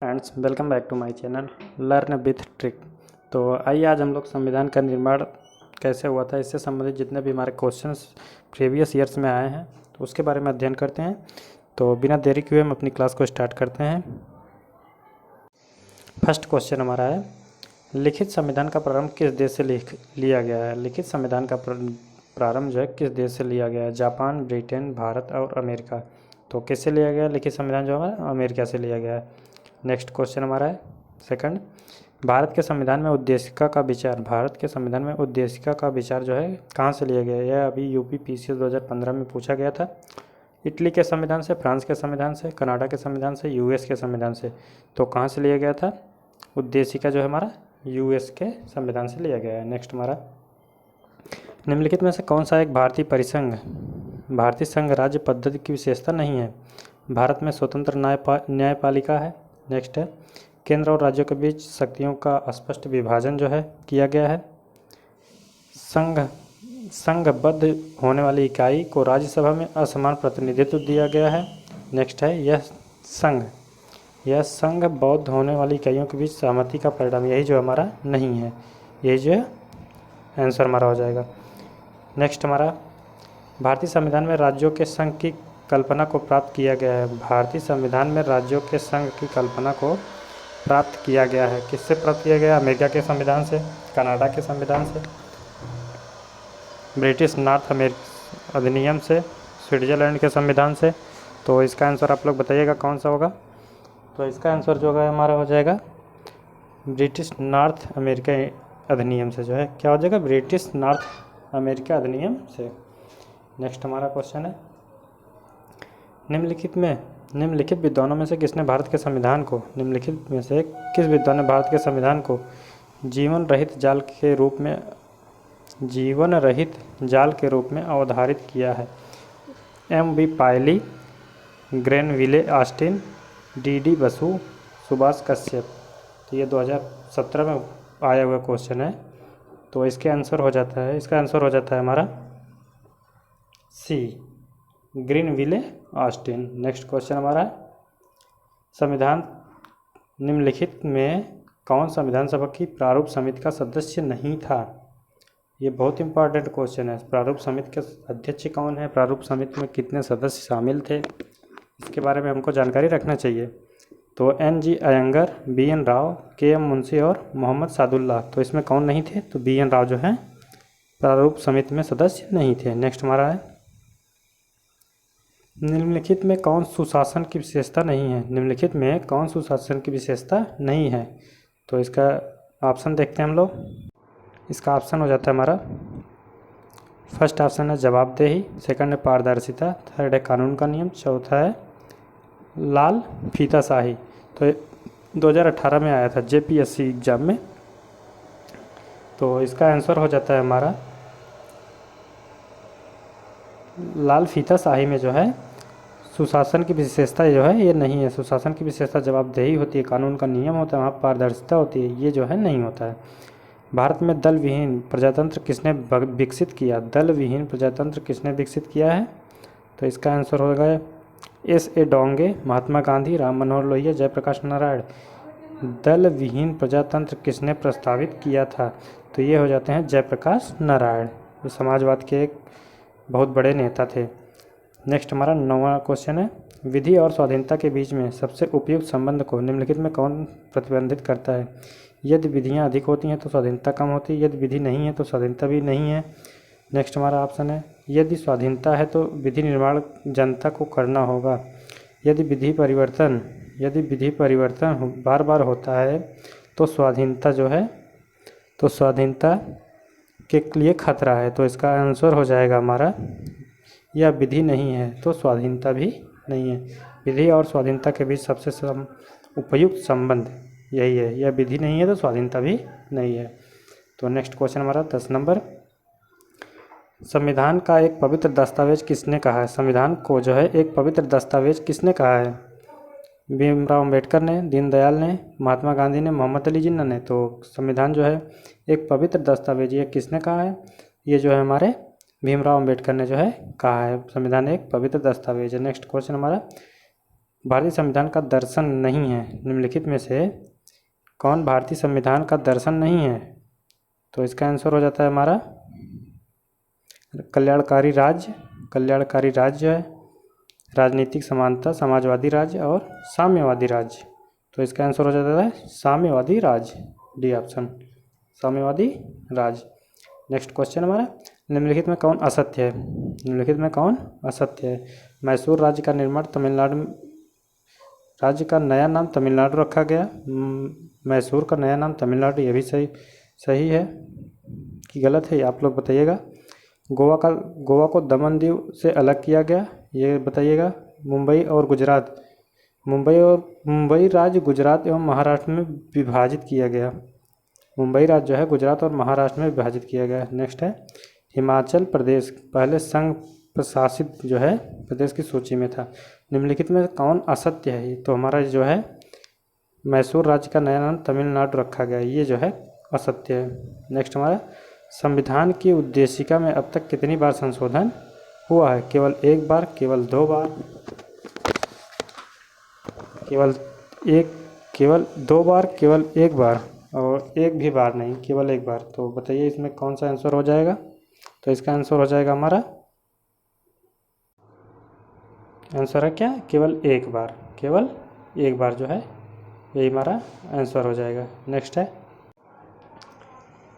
Friends, welcome back to my channel learn with trick. तो आइए आज हम लोग संविधान का निर्माण कैसे हुआ था, इससे संबंधित जितने भी हमारे क्वेश्चंस प्रीवियस ईयर्स में आए हैं तो उसके बारे में अध्ययन करते हैं। तो बिना देरी किए हम अपनी क्लास को स्टार्ट करते हैं। फर्स्ट क्वेश्चन हमारा है, लिखित संविधान का प्रारंभ किस देश से लिया गया है। लिखित संविधान का प्रारंभ जो है किस देश से लिया गया है? जापान, ब्रिटेन, भारत और अमेरिका। तो किससे लिया गया? लिखित संविधान जो हमारा अमेरिका से लिया गया है। नेक्स्ट क्वेश्चन हमारा है सेकंड, भारत के संविधान में उद्देशिका का विचार। भारत के संविधान में उद्देशिका का विचार जो है कहाँ से लिया गया है? यह अभी यूपी पीसीएस 2015 में पूछा गया था। इटली के संविधान से, फ्रांस के संविधान से, कनाडा के संविधान से, यूएस के संविधान से। तो कहाँ से लिया गया था? उद्देशिका जो है हमारा यूएस के संविधान से लिया गया है। नेक्स्ट हमारा, निम्नलिखित में से कौन सा एक भारतीय संघ राज्य पद्धति की विशेषता नहीं है? भारत में स्वतंत्र न्यायपालिका है। नेक्स्ट है, केंद्र और राज्यों के बीच शक्तियों का स्पष्ट विभाजन जो है किया गया है। संघबद्ध होने वाली इकाई को राज्यसभा में असमान प्रतिनिधित्व दिया गया है। नेक्स्ट है, यह संघबद्ध होने वाली इकाइयों के बीच सहमति का परिणाम, यही जो हमारा नहीं है, यही जो है आंसर हमारा हो जाएगा। नेक्स्ट हमारा, भारतीय संविधान में राज्यों के संघ की कल्पना को प्राप्त किया गया है। भारतीय संविधान में राज्यों के संघ की कल्पना को प्राप्त किया गया है। किससे प्राप्त किया गया? अमेरिका के संविधान से, कनाडा के संविधान से, ब्रिटिश नॉर्थ अमेरिका अधिनियम से, स्विट्जरलैंड के संविधान से। तो इसका आंसर आप लोग बताइएगा कौन सा होगा। तो इसका आंसर जो है हमारा हो जाएगा ब्रिटिश नॉर्थ अमेरिका अधिनियम से, जो है क्या हो जाएगा? ब्रिटिश नॉर्थ अमेरिका अधिनियम से। नेक्स्ट हमारा क्वेश्चन है, निम्नलिखित विद्वानों में से किस विद्वान ने भारत के संविधान को जीवन रहित जाल के रूप में अवधारित किया है? M.B. पायली, ग्रेनविले ऑस्टिन, D.D. बसु, सुभाष कश्यप। तो ये 2017 में आया हुआ क्वेश्चन है। तो इसका आंसर हो जाता है हमारा C, Greenville Austin. Next question हमारा, निम्नलिखित में कौन संविधान सभा की प्रारूप समिति का सदस्य नहीं था? ये बहुत इंपॉर्टेंट क्वेश्चन है। प्रारूप समिति के अध्यक्ष कौन है? प्रारूप समिति में कितने सदस्य शामिल थे? इसके बारे में हमको जानकारी रखना चाहिए। तो N.G. Iyengar, B.N. Rao, K.M. Munshi और मोहम्मद सादुल्लाह। तो इसमें कौन नहीं थे? तो B.N. राव जो है प्रारूप समिति में सदस्य नहीं थे। नेक्स्ट हमारा है, निम्नलिखित में कौन सुशासन की विशेषता नहीं है? तो इसका ऑप्शन देखते हैं हम लोग। इसका ऑप्शन हो जाता है हमारा, फर्स्ट ऑप्शन है जवाबदेही, सेकंड है पारदर्शिता, थर्ड है कानून का नियम, चौथा है लाल फीताशाही। तो 2018 में आया था JPSC एग्जाम में। तो इसका आंसर हो जाता है हमारा लाल फीताशाही में जो है सुशासन की विशेषता जो है ये नहीं है। सुशासन की विशेषता जवाबदेही होती है, कानून का नियम होता है, वहाँ पारदर्शिता होती है, ये जो है नहीं होता है। भारत में दल विहीन प्रजातंत्र किसने विकसित किया? दल विहीन प्रजातंत्र किसने विकसित किया है? तो इसका आंसर होगा S.A. डोंगे, महात्मा गांधी, राम मनोहर लोहिया, जयप्रकाश नारायण। दल विहीन प्रजातंत्र किसने प्रस्तावित किया था? तो ये हो जाते हैं जयप्रकाश नारायण, जो समाजवाद के एक बहुत बड़े नेता थे। नेक्स्ट हमारा 9वां क्वेश्चन है, विधि और स्वाधीनता के बीच में सबसे उपयुक्त संबंध को निम्नलिखित में कौन प्रतिबंधित करता है? यदि विधियां अधिक होती हैं तो स्वाधीनता कम होती है, यदि विधि नहीं है तो स्वाधीनता भी नहीं है। नेक्स्ट हमारा ऑप्शन है, यदि स्वाधीनता है तो विधि निर्माण जनता को करना होगा। यदि विधि परिवर्तन बार बार होता है तो स्वाधीनता जो है तो स्वाधीनता के लिए खतरा है। तो इसका आंसर हो जाएगा हमारा, यह विधि नहीं है तो स्वाधीनता भी नहीं है। विधि और स्वाधीनता के बीच सबसे उपयुक्त संबंध यही है, यह विधि नहीं है तो स्वाधीनता भी नहीं है। तो नेक्स्ट क्वेश्चन हमारा 10 नंबर, संविधान का एक पवित्र दस्तावेज किसने कहा है? संविधान को जो है एक पवित्र दस्तावेज किसने कहा है? भीमराव अम्बेडकर ने, दीनदयाल ने, महात्मा गांधी ने, मोहम्मद अली जिन्ना ने। तो संविधान जो है एक पवित्र दस्तावेज, ये किसने कहा है? ये जो है हमारे भीमराव अम्बेडकर ने जो है कहा है, संविधान एक पवित्र दस्तावेज है। नेक्स्ट क्वेश्चन हमारा, भारतीय संविधान का दर्शन नहीं है? निम्नलिखित में से कौन भारतीय संविधान का दर्शन नहीं है? तो इसका आंसर हो जाता है हमारा कल्याणकारी राज्य। कल्याणकारी राज्य है, राजनीतिक समानता, समाजवादी राज्य और साम्यवादी राज्य। तो इसका आंसर हो जाता है साम्यवादी राज्य, डी ऑप्शन, साम्यवादी राज्य। नेक्स्ट क्वेश्चन हमारा, निम्नलिखित में कौन असत्य है? निम्नलिखित में कौन असत्य है? मैसूर राज्य का निर्माण तमिलनाडु, राज्य का नया नाम तमिलनाडु रखा गया। मैसूर का नया नाम तमिलनाडु, ये भी सही है कि गलत है, आप लोग बताइएगा। गोवा को दमन दीव से अलग किया गया, ये बताइएगा। मुंबई राज्य गुजरात एवं महाराष्ट्र में विभाजित किया गया। मुंबई राज्य जो है गुजरात और महाराष्ट्र में विभाजित किया गया। नेक्स्ट है, हिमाचल प्रदेश पहले संघ प्रशासित जो है प्रदेश की सूची में था। निम्नलिखित में कौन असत्य है? तो हमारा जो है मैसूर राज्य का नया नाम तमिलनाडु रखा गया, ये जो है असत्य है। नेक्स्ट हमारा, संविधान की उद्देशिका में अब तक कितनी बार संशोधन हुआ है? केवल एक बार, केवल दो बार, केवल दो बार, केवल एक बार और एक भी बार नहीं, केवल एक बार। तो बताइए इसमें कौन सा आंसर हो जाएगा? तो इसका आंसर हो जाएगा हमारा, आंसर है क्या? केवल एक बार, केवल एक बार जो है यही हमारा आंसर हो जाएगा। नेक्स्ट है,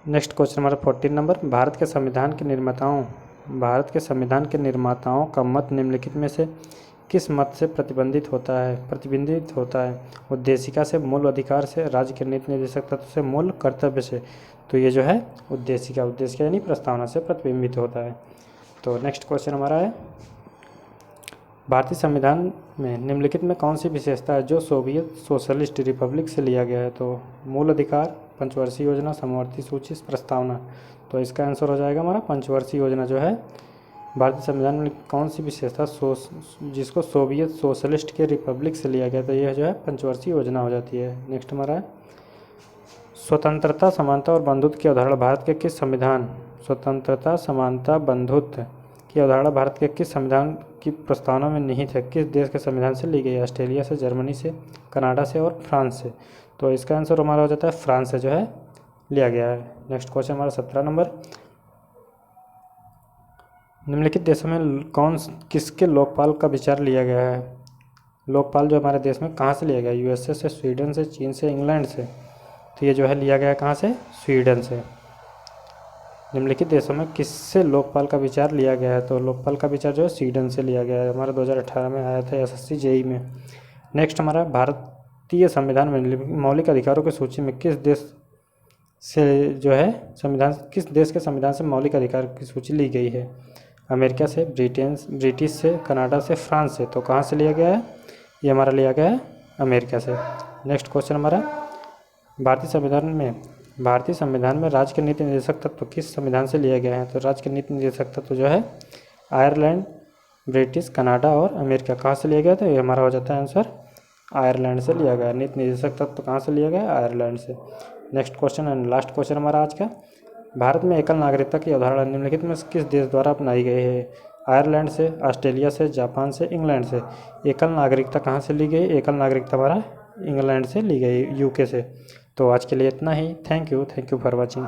नेक्स्ट क्वेश्चन हमारा 14 नंबर, भारत के संविधान के निर्माताओं का मत निम्नलिखित में से किस मत से प्रतिबंधित होता है? उद्देशिका से, मूल अधिकार से, राज्य के नीति निर्देशक तत्व से, मूल कर्तव्य से। तो ये जो है उद्देशिका यानी प्रस्तावना से प्रतिबिंबित होता है। तो नेक्स्ट क्वेश्चन हमारा है, भारतीय संविधान में निम्नलिखित में कौन सी विशेषता है जो सोवियत सोशलिस्ट रिपब्लिक से लिया गया है? तो मूल अधिकार, पंचवर्षीय योजना, समवर्ती सूची, प्रस्तावना। तो इसका आंसर हो जाएगा हमारा पंचवर्षीय योजना जो है भारतीय संविधान में कौन सी विशेषता जिसको सोवियत सोशलिस्ट के रिपब्लिक से लिया गया, तो यह जो है पंचवर्षीय योजना हो जाती है। नेक्स्ट हमारा है, स्वतंत्रता, समानता और बंधुत्व की अवधारणा भारत के किस संविधान स्वतंत्रता, समानता, बंधुत्व की अवधारणा भारत के किस संविधान की प्रस्तावना में निहित है? किस देश के संविधान से ली गई है? ऑस्ट्रेलिया से, जर्मनी से, कनाडा से और फ्रांस से। तो इसका आंसर हमारा हो जाता है फ्रांस से जो है लिया गया है। नेक्स्ट क्वेश्चन हमारा 17 नंबर, निम्नलिखित देशों में किसके लोकपाल का विचार लिया गया है? लोकपाल जो हमारे देश में कहाँ से लिया गया? यूएसए से, स्वीडन से, चीन से, इंग्लैंड से। तो ये जो है लिया गया है कहाँ से? स्वीडन से। निम्नलिखित देशों में किससे लोकपाल का विचार लिया गया है? तो लोकपाल का विचार जो है स्वीडन से लिया गया है, हमारा 2018 में आया था SSC JEE में। नेक्स्ट हमारा, भारतीय संविधान में मौलिक अधिकारों की सूची में किस देश के संविधान से मौलिक अधिकार की सूची ली गई है? अमेरिका से, ब्रिटिश से, कनाडा से, फ्रांस से। तो कहाँ से लिया गया है? ये हमारा लिया गया है अमेरिका से। नेक्स्ट क्वेश्चन हमारा, भारतीय संविधान में राज्य के नीति निर्देशक तत्व किस संविधान से लिया गया है? तो राज्य के नीति निर्देशक तत्व जो है आयरलैंड, ब्रिटिश, कनाडा और अमेरिका। कहाँ से लिया गया? तो ये हमारा हो जाता है आंसर आयरलैंड से लिया गया। नीति निर्देशक तत्व कहाँ से लिया गया? आयरलैंड से। Next question and last question हमारा आज का, भारत में एकल नागरिकता की अवधारणा निम्नलिखित में किस देश द्वारा अपनाई गई है? आयरलैंड से, ऑस्ट्रेलिया से, जापान से, इंग्लैंड से। एकल नागरिकता कहाँ से ली गई? एकल नागरिकता हमारा इंग्लैंड से ली गई, UK से। तो आज के लिए इतना ही। Thank you for watching.